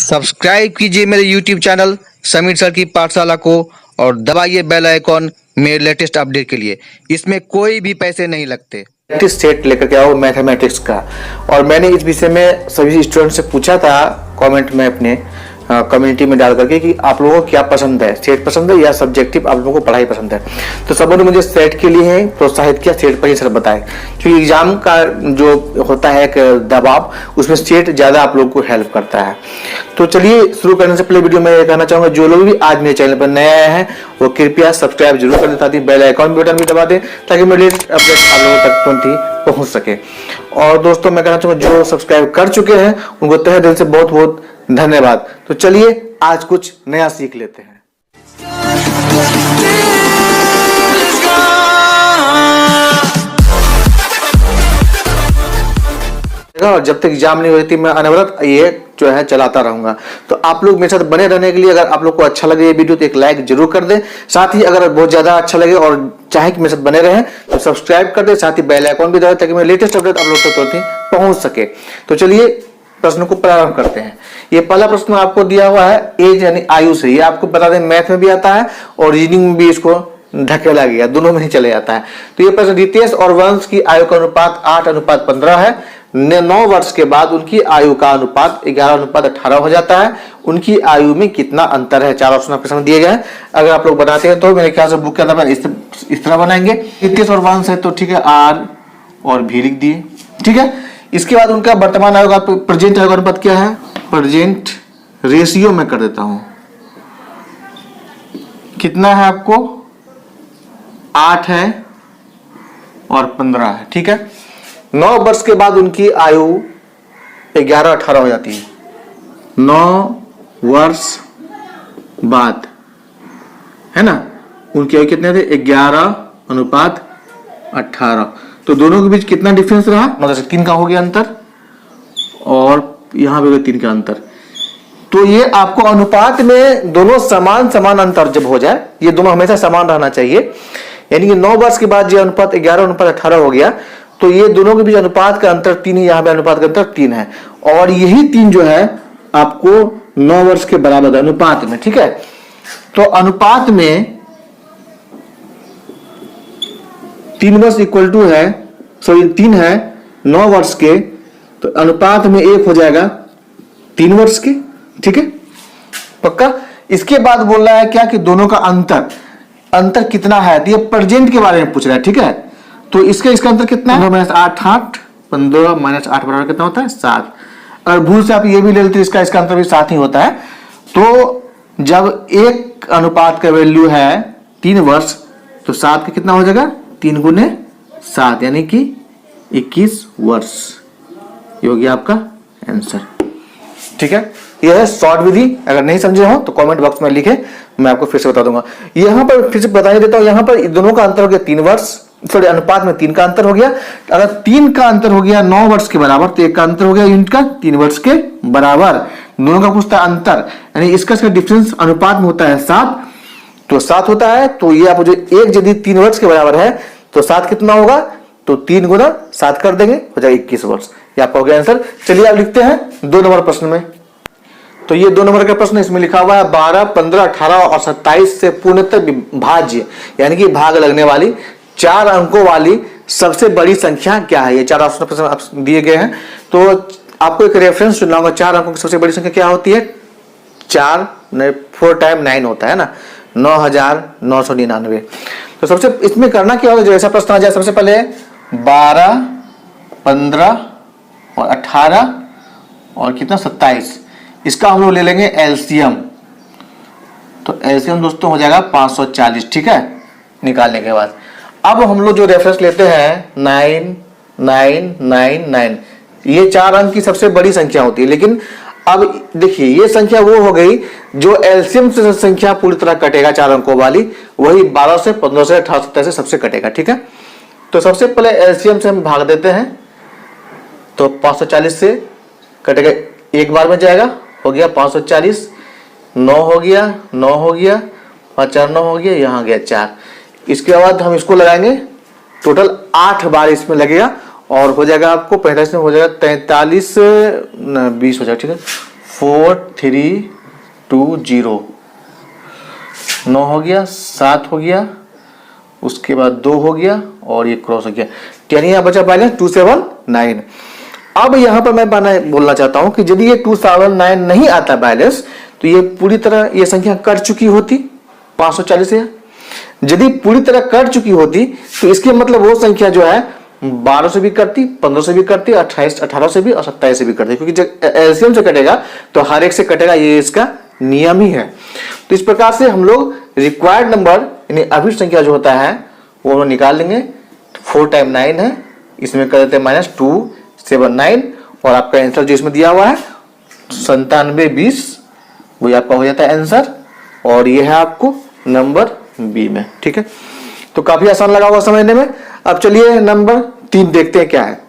Subscribe कीजिए मेरे YouTube channel Sameer sir की पाठशाला को और दबाइए बेल आइकॉन मेरे लेटेस्ट अपडेट के लिए। इसमें कोई भी पैसे नहीं लगते। प्रैक्टिस सेट लेकर के आओ मैथमेटिक्स का। और मैंने इस विषय में सभी स्टूडेंट से पूछा था कमेंट में अपने कम्युनिटी में डाल करके कि आप लोगों को क्या पसंद है, सेट पसंद है या सब्जेक्टिव आप लोगों को पढ़ाई पसंद है। तो सबों ने मुझे सेट के लिए प्रोत्साहित किया, सेट पर ही सर बताए, क्योंकि एग्जाम का जो होता है एक दबाव, उसमें सेट ज़्यादा आप लोगों को हेल्प करता है। तो चलिए शुरू करने से पहले वीडियो में ये कहना चाहूँगा, जो लोग भी आज मेरे चैनल पर नए आए हैं वो कृपया सब्सक्राइब जरूर कर दें, साथ ही बेल आइकॉन बटन भी दबा दें ताकि मेरे लेटेस्ट अपडेट आप लोगों तक तुरंत ही पहुँच सके। और दोस्तों मैं कहना चाहूँगा जो सब्सक्राइब कर चुके हैं उनको तहे दिल से बहुत बहुत धन्यवाद। तो चलिए आज कुछ नया सीख लेते हैं। और जब तक एग्जाम नहीं होती मैं अनवरत ये जो है चलाता रहूंगा। तो आप लोग मेरे साथ बने रहने के लिए अगर आप लोग को अच्छा लगे ये वीडियो तो एक लाइक जरूर कर दें, साथ ही अगर बहुत ज्यादा अच्छा लगे और चाहे कि मेरे साथ बने रहें तो सब्सक्राइब कर दें, साथ ही बेल आइकॉन भी दबाएं ताकि मेरे लेटेस्ट अपडेट आप लोग तक तुरंत ही पहुंच सके। तो चलिए प्रश्न को प्रारंभ करते हैं। ये पहला प्रश्न आपको दिया हुआ है एज यानी आयु से। ये आपको बता दें मैथ में भी आता है और रीजनिंग में भी इसको ढकेला गया, दोनों में ही चले जाता है। तो ये प्रश्न रितेश और वंश की आयु का अनुपात 8:15 है। 9 वर्ष के बाद उनकी आयु का अनुपात 11:18 हो जाता है। उनकी आयु में कितना अंतर है? 4 ऑप्शन आपके सामने दिए गए हैं। अगर आप लोग बनाते हैं तो मेरे ख्याल से बुक के अंदर इस तरह बनाएंगे। रितेश और वंश है तो ठीक है, आर और भी लिख दिए, ठीक है। इसके बाद उनका वर्तमान आयु का प्रेजेंट आयु का अनुपात क्या है? प्रेजेंट रेशियो में कर देता हूं, कितना है आपको? 8 है और 15 है, ठीक है। 9 वर्ष के बाद उनकी आयु 11-18 हो जाती है। 9 वर्ष बाद है ना, उनकी आयु कितने थे? 11:18। तो दोनों के बीच कितना डिफरेंस रहा? मतलब 3 का हो गया अंतर और यहां पे 3 का अंतर। तो ये आपको अनुपात में दोनों समान अंतर जब हो जाए, ये दोनों हमेशा समान रहना चाहिए। यानी कि 9 वर्ष के बाद जो अनुपात 11:18 हो गया तो ये दोनों के बीच अनुपात का अंतर 3 है, यहाँ पे अनुपात का अंतर 3 है और यही 3 जो है आपको 9 वर्ष के बराबर है अनुपात में, ठीक है। तो अनुपात में 3 वर्ष इक्वल टू है, सॉरी 3 है 9 वर्ष के, तो अनुपात में 1 हो जाएगा 3 वर्ष के, ठीक है, पक्का। इसके बाद बोल रहा है क्या कि दोनों का अंतर कितना है? तो ये प्रेजेंट के बारे में पूछ रहा है, ठीक है। तो इसका अंतर कितना है? 8 15 -8 बराबर कितना होता है? 7। अगर भूल से आप ये भी ले लेते इसका अंतर भी 7 ही होता है। तो जब एक अनुपात का वैल्यू है 3 वर्ष तो 7 का कितना हो जाएगा? 3 × 7 यानी कि 21 वर्ष। ये हो गया आपका आंसर, ठीक है। यह है शॉर्ट विधि। अगर नहीं समझे हो तो कमेंट बॉक्स में लिखे, मैं आपको फिर से बता दूंगा। यहां पर फिर से बता देता हूं, यहां पर दोनों का अंतर हो गया 3 वर्ष, सॉरी अनुपात में 3 का अंतर हो गया। अगर 3 का अंतर हो गया 9 वर्ष के बराबर तो 1 का अंतर हो गया यूनिट का 3 वर्ष के बराबर। दोनों का पूछता है अंतर, यानी इसका डिफरेंस अनुपात में होता है 7, तो 7 होता है। तो ये आप जो 1 यदि 3 वर्ष के बराबर है तो 7 कितना होगा? तो 3 × 7 कर देंगे, हो जाएगा 21 वर्ष। ये आपका हो गया आंसर। चलिए आप लिखते हैं 2 नंबर प्रश्न में। तो ये 2 नंबर का प्रश्न, इसमें लिखा हुआ है 12, 15, 18 और 27 से पूर्णतः विभाज्य यानी कि भाग लगने वाली 4 अंकों वाली सबसे बड़ी संख्या क्या है? ये 4 ऑप्शन दिए गए हैं। तो आपको एक रेफरेंस चुनना होगा। 4 अंकों की सबसे बड़ी संख्या क्या होती है? 4 × 9 होता है ना, 9999। तो सबसे इसमें करना क्या होगा, जैसा प्रश्न आ जाए सबसे पहले 12, 15 और 18 और कितना 27, इसका हम लोग ले लेंगे एलसीएम। तो एलसीएम दोस्तों हो जाएगा 540, ठीक है। निकालने के बाद अब हम लोग जो रेफरेंस लेते हैं 9999, ये 4 अंक की सबसे बड़ी संख्या होती है। लेकिन अब देखिए ये संख्या वो हो गई जो एलसीएम से संख्या पूरी तरह कटेगा 4 अंकों वाली, वही 12 से 15 से 18 27 से सबसे कटेगा, ठीक है। तो सबसे पहले एलसीएम से हम भाग देते हैं, तो 540 से कटेगा, एक बार में जाएगा, हो गया 540, 9 हो गया, 9 हो गया, 5 4 9 हो गया, यहाँ गया 4। इसके बाद हम इसको लगाएंगे, टोटल 8 बार इसमें लगेगा और हो जाएगा आपको 45 में हो जाएगा 43 20 हो जाएगा, ठीक है 4320, 9 हो गया, 7 हो गया, उसके बाद 2 हो गया और ये क्रॉस हो गया, यानी यहाँ बचा बैलेंस 279। अब यहाँ पर मैं बोलना चाहता हूँ कि यदि ये 279 नहीं आता बैलेंस तो ये पूरी तरह ये संख्या कट चुकी होती 540 से। यदि पूरी तरह कट चुकी होती तो इसके मतलब वो संख्या जो है 12 से भी कटती, 15 से भी कटती, 18 से भी और 27 से भी कटती, क्योंकि जब एलसीएम से कटेगा तो हर एक से कटेगा, ये इसका नियम ही है। तो इस प्रकार से हम लोग रिक्वायर्ड नंबर यानी अभिष्ट संख्या जो होता है वो हम निकाल लेंगे। 4 टाइम 9 है, इसमें कर देते हैं -279 और आपका आंसर जो इसमें दिया हुआ है 9720, वही आपका हो जाता है आंसर। और ये है आपको नंबर बी में। ठीक है, तो काफी आसान लगा होगा समझने में। अब चलिए नंबर 3 देखते हैं क्या है।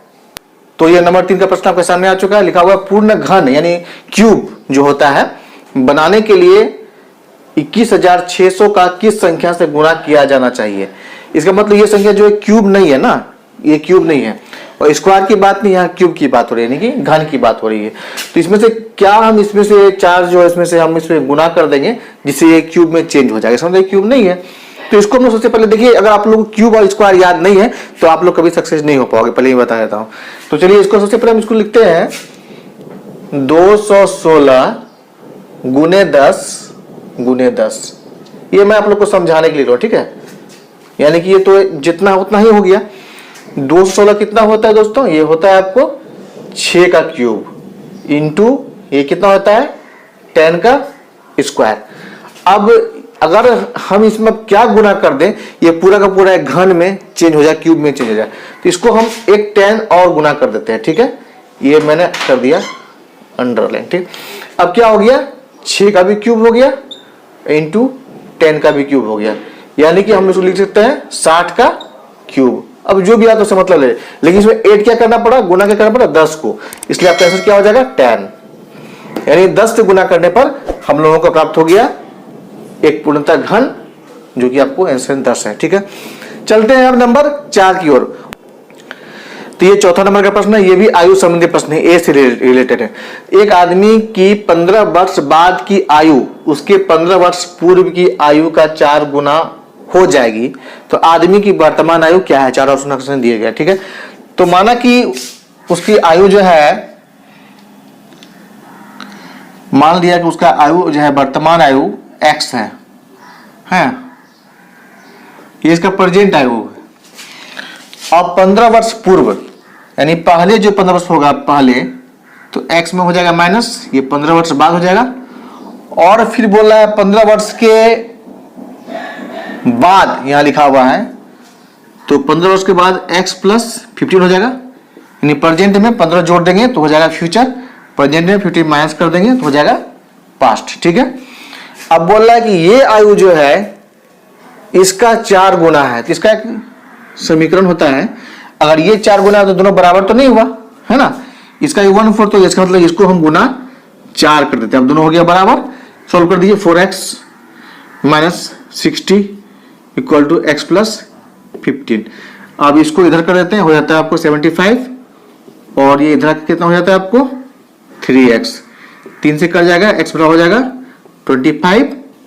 तो ये नंबर 3 का प्रश्न आपके सामने आ चुका है। लिखा हुआ है पूर्ण घन यानी क्यूब जो होता है बनाने के लिए 21,600 का किस संख्या से गुणा किया जाना चाहिए। इसका मतलब ये संख्या जो है क्यूब नहीं है ना, ये क्यूब नहीं है और स्क्वायर की बात नहीं, यहाँ क्यूब की बात हो रही है, यानी कि घन की बात हो रही है। तो इसमें से क्या हम इसमें से 4 जो है इसमें से हम इसमें गुना कर देंगे जिससे ये क्यूब में चेंज हो जाएगा। समझे क्यूब नहीं है तो इसको हम सबसे पहले देखिए, अगर आप लोग क्यूब और स्क्वायर याद नहीं है तो आप लोग कभी सक्सेस नहीं हो पाओगे, पहले ही बता देता हूं। तो चलिए इसको सबसे पहले हम इसको लिखते हैं 216 गुने 10। ये मैं आप लोग को समझाने के लिए लिख रहा हूं, ठीक है। यानी कि ये तो जितना उतना ही हो गया। 216 कितना होता है दोस्तों, ये होता है आपको 6 का क्यूब इंटू ये कितना होता है 10 का स्क्वायर। अब अगर हम इसमें क्या गुना कर दें, ये पूरा का पूरा एक घन में चेंज हो जाए, क्यूब में चेंज हो जाए, तो इसको हम एक 10 और गुना कर देते हैं। ठीक है, ये मैंने कर दिया अंडरलाइन। ठीक, अब क्या हो गया 6 का भी क्यूब हो गया इंटू 10 का भी क्यूब हो गया, यानी कि हम इसको लिख सकते हैं 60 का क्यूब। अब जो भी आता है उससे मतलब ले, लेकिन इसमें 8 क्या करना पड़ा, गुना क्या करना पड़ा 10 को, इसलिए आपका आंसर क्या हो जाएगा 10। यानी 10 से गुना करने पर हम लोगों को प्राप्त हो गया एक पूर्णतः घन, जो कि आपको आंसर 10 है। ठीक है, चलते हैं अब नंबर 4 की ओर। तो ये चौथा नंबर का प्रश्न है, ये भी आयु संबंधी प्रश्न है, ए से रिलेटेड है। एक आदमी की 15 वर्ष बाद की आयु उसके 15 वर्ष पूर्व की आयु का 4 गुना हो जाएगी, तो आदमी की वर्तमान आयु क्या है, 4 ऑप्शन दिए गए। ठीक है, तो माना कि उसकी आयु जो है, मान लिया कि उसका आयु जो है वर्तमान आयु x है, ये इसका प्रेजेंट आयु है। और 15 वर्ष पूर्व यानी पहले जो 15 वर्ष होगा पहले, तो x में हो जाएगा माइनस, ये 15 वर्ष बाद हो जाएगा। और फिर बोल रहा है 15 वर्ष के बाद, यहां लिखा हुआ है, तो 15 वर्ष के बाद x प्लस 15 हो जाएगा, यानी प्रेजेंट में 15 जोड़ देंगे तो हो जाएगा फ्यूचर, प्रेजेंट में 15 माइनस कर देंगे तो हो जाएगा पास्ट। ठीक है, अब बोल रहा है कि ये आयु जो है इसका 4 गुना है, तो इसका एक समीकरण होता है, अगर ये 4 गुना है तो दोनों बराबर तो नहीं हुआ है ना, इसका 1/4, तो इसका मतलब इसको हम गुना 4 कर देते हैं। अब दोनों हो गया बराबर, सॉल्व कर दीजिए 4x minus 60 equal to x plus 15। अब इसको इधर कर देते हैं, हो जाता है आपको 75 और ये इधर कितना हो जाता है आपको 3x, 3 से कर जाएगा, x बराबर हो जाएगा 25,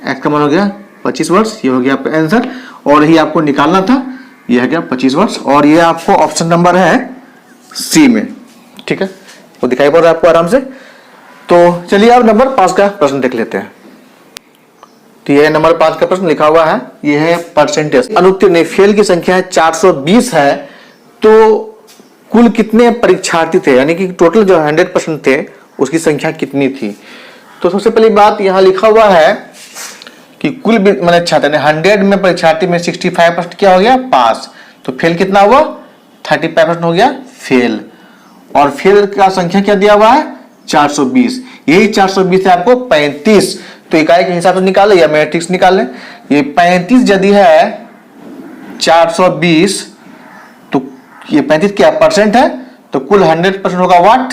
x का मान हो गया 25 वर्ष, ये हो गया आपका आंसर। और यही आपको निकालना था, ये है क्या 25 वर्ष, और ये आपको ऑप्शन नंबर है सी में। ठीक है, वो दिखाई पड़ रहा है आपको आराम से। तो चलिए अब नंबर 5 का प्रश्न देख लेते हैं। तो ये नंबर 5 का प्रश्न लिखा हुआ है, ये है परसेंटेज। अनुत्तीर्ण फेल की संख्या 420 है, तो कुल कितने परीक्षार्थी थे, यानी कि टोटल जो 100% थे उसकी संख्या कितनी थी। तो सबसे पहली बात यहां लिखा हुआ है कि कुल मैंने छात्र 100 में परीक्षार्थी में 65% क्या हो गया पास, तो फेल कितना हुआ 35% हो गया फेल। और फेल का संख्या क्या दिया हुआ है 420, यही 420 है आपको 35, तो इकाई के हिसाब से निकाले या मैट्रिक्स निकालें। ये 35 यदि है 420, तो ये 35 क्या परसेंट है, तो कुल 100% होगा वाट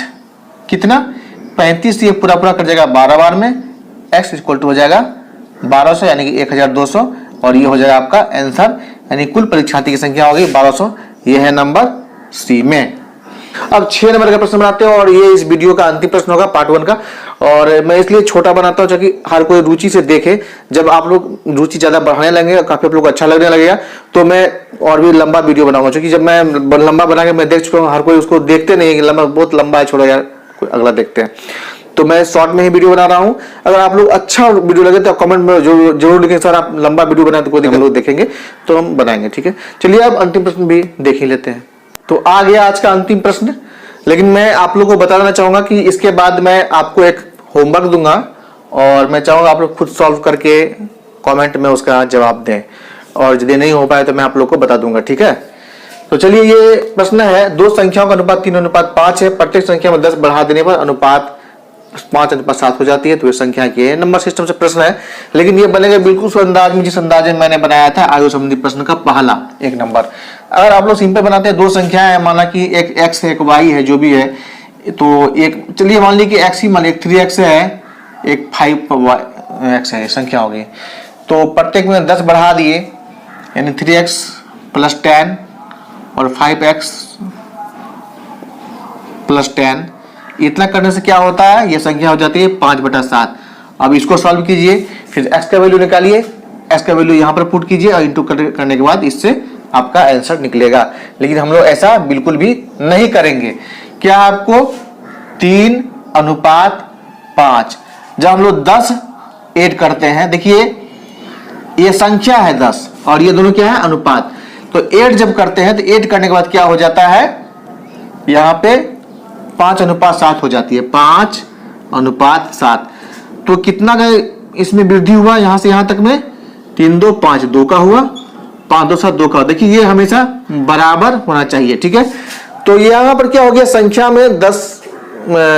कितना 35, ये पूरा पूरा कर जाएगा 12 बार में, x इक्वल टू हो जाएगा 1200 यानी कि 1200, और ये हो जाएगा आपका आंसर, यानी कुल परीक्षार्थी की संख्या होगी 1200। ये है नंबर सी में। अब 6 नंबर का प्रश्न बनाते हैं और ये इस वीडियो का अंतिम प्रश्न होगा पार्ट 1 का। और मैं इसलिए छोटा बनाता हूँ ताकि हर कोई रुचि से देखे। जब आप लोग रुचि ज़्यादा बढ़ाने लगेंगे, काफ़ी आप लोग को अच्छा लगने लगेगा, तो मैं और भी लंबा वीडियो बनाऊंगा। क्योंकि जब मैं लंबा बना के मैं देख चुका हूँ, हर कोई उसको देखते नहीं है कि लंबा बहुत लंबा है, छोड़ो यार कोई अगला देखते हैं। तो मैं शॉर्ट में ही वीडियो बना रहा हूँ। अगर आप लोग अच्छा वीडियो लगे तो कमेंट में जरूर लिखें, सर आप लंबा वीडियो बनाए तो कोई हम लोग देखेंगे तो हम बनाएंगे, ठीक है। चलिए अब अंतिम प्रश्न भी देख ही लेते हैं। तो आ गया आज का अंतिम प्रश्न, लेकिन मैं आप लोगों को बताना चाहूंगा कि इसके बाद मैं आपको एक होमवर्क दूंगा और मैं चाहूंगा आप लोग खुद सॉल्व करके कमेंट में उसका जवाब दें, और यदि नहीं हो पाए तो मैं आप लोग को बता दूंगा, ठीक है। तो चलिए, ये प्रश्न है, दो संख्याओं का अनुपात 3:5 है। प्रत्येक संख्या में 10 बढ़ा देने पर अनुपात 5:7 हो जाती है। तो ये संख्या की है। नंबर सिस्टम से प्रश्न है, लेकिन ये बनेगा बिल्कुल उस अंदाज में जिस अंदाज में मैंने बनाया था आयु संबंधी प्रश्न का पहला 1 नंबर। अगर आप लोग सिंपल बनाते हैं, दो संख्या है, माना कि एक x है एक y है, जो भी है, तो एक चलिए मान लीजिए कि x ही मान लीजिए 3x है, एक 5x है, संख्या होगी। तो प्रत्येक में 10 बढ़ा दिए, यानी 3x + 10 और 5x + 10। इतना करने से क्या होता है, ये संख्या हो जाती है 5/7। अब इसको सॉल्व कीजिए, फिर x का वैल्यू निकालिए, x का वैल्यू यहाँ पर पुट कीजिए और इंटू करने के बाद इससे आपका आंसर निकलेगा। लेकिन हम लोग ऐसा बिल्कुल भी नहीं करेंगे। क्या आपको 3:5, जब हम लोग 10 ऐड करते हैं, देखिए ये संख्या है 10 और ये दोनों क्या है, अनुपात। तो ऐड जब करते हैं तो ऐड करने के बाद क्या हो जाता है, यहाँ पे 5:7 हो जाती है, 5:7। तो कितना का इसमें वृद्धि हुआ, यहां से यहां तक में 3 2 5, 2 का हुआ, 5 2 7 2 का। देखिए ये हमेशा बराबर होना चाहिए, ठीक है। तो यहां पर क्या हो गया, संख्या में 10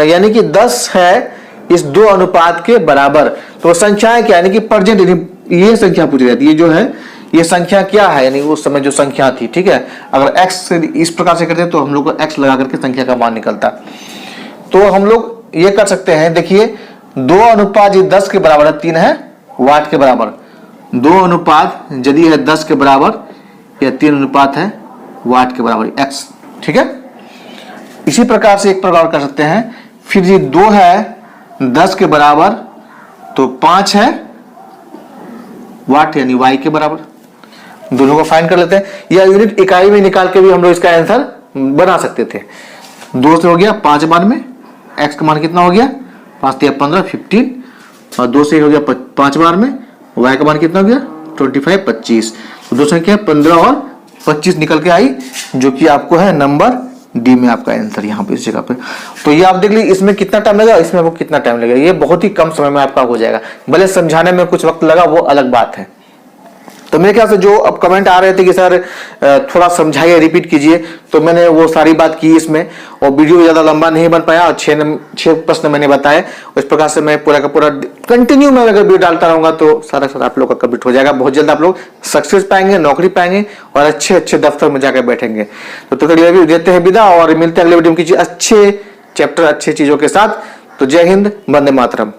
यानी कि 10 है इस दो अनुपात के बराबर। तो संख्याएं क्या, यानी कि प्रेजेंट, ये संख्या पूछ रही थी, ये जो है ये संख्या क्या है, यानी उस समय जो संख्या थी, ठीक है। अगर x इस प्रकार से करते तो हम लोग को x लगा करके संख्या का मान निकलता। तो हम लोग ये कर सकते हैं, देखिए 2:10 के बराबर है, 3 है वाट के बराबर। 2 अनुपात यदि है 10 के बराबर, या 3 अनुपात है वाट के बराबर x, ठीक है। इसी प्रकार से एक प्रकार कर सकते हैं। फिर ये 2 है 10 के बराबर, तो 5 है वाट यानी y के बराबर। दोनों को फाइंड कर लेते हैं, या यूनिट इकाई में निकाल के भी हम लोग इसका आंसर बना सकते थे। 2 से हो गया 5 बार में, x का मान कितना हो गया, 5 × 15 15, और 2 से हो गया 5 बार में, y का मान कितना हो गया 25 25। तो दो संख्या 15 और 25 निकल के आई, जो कि आपको है नंबर डी में आपका आंसर यहाँ पे इस जगह पे। तो ये आप देख लीजिए, इसमें कितना टाइम लगेगा, इसमें आपको कितना टाइम लगेगा। ये बहुत ही कम समय में आपका हो जाएगा। भले समझाने में कुछ वक्त लगा, वो अलग बात है। तो मेरे ख्याल से जो अब कमेंट आ रहे थे कि सर थोड़ा समझाइए, रिपीट कीजिए, तो मैंने वो सारी बात की इसमें, और वीडियो ज़्यादा लंबा नहीं बन पाया, और 6 प्रश्न मैंने बताए। इस प्रकार से मैं पूरा का पूरा कंटिन्यू में अगर वीडियो डालता रहूँगा तो सारा आप लोग का कंप्लीट हो जाएगा। बहुत जल्द आप लोग सक्सेस पाएंगे, नौकरी पाएंगे, और अच्छे अच्छे दफ्तर में जाकर बैठेंगे। तो अगले वीडियो देते हैं विदा, और मिलते हैं अगले वीडियो में किसी अच्छे चैप्टर, अच्छी चीज़ों के साथ। तो जय हिंद, वंदे मातरम।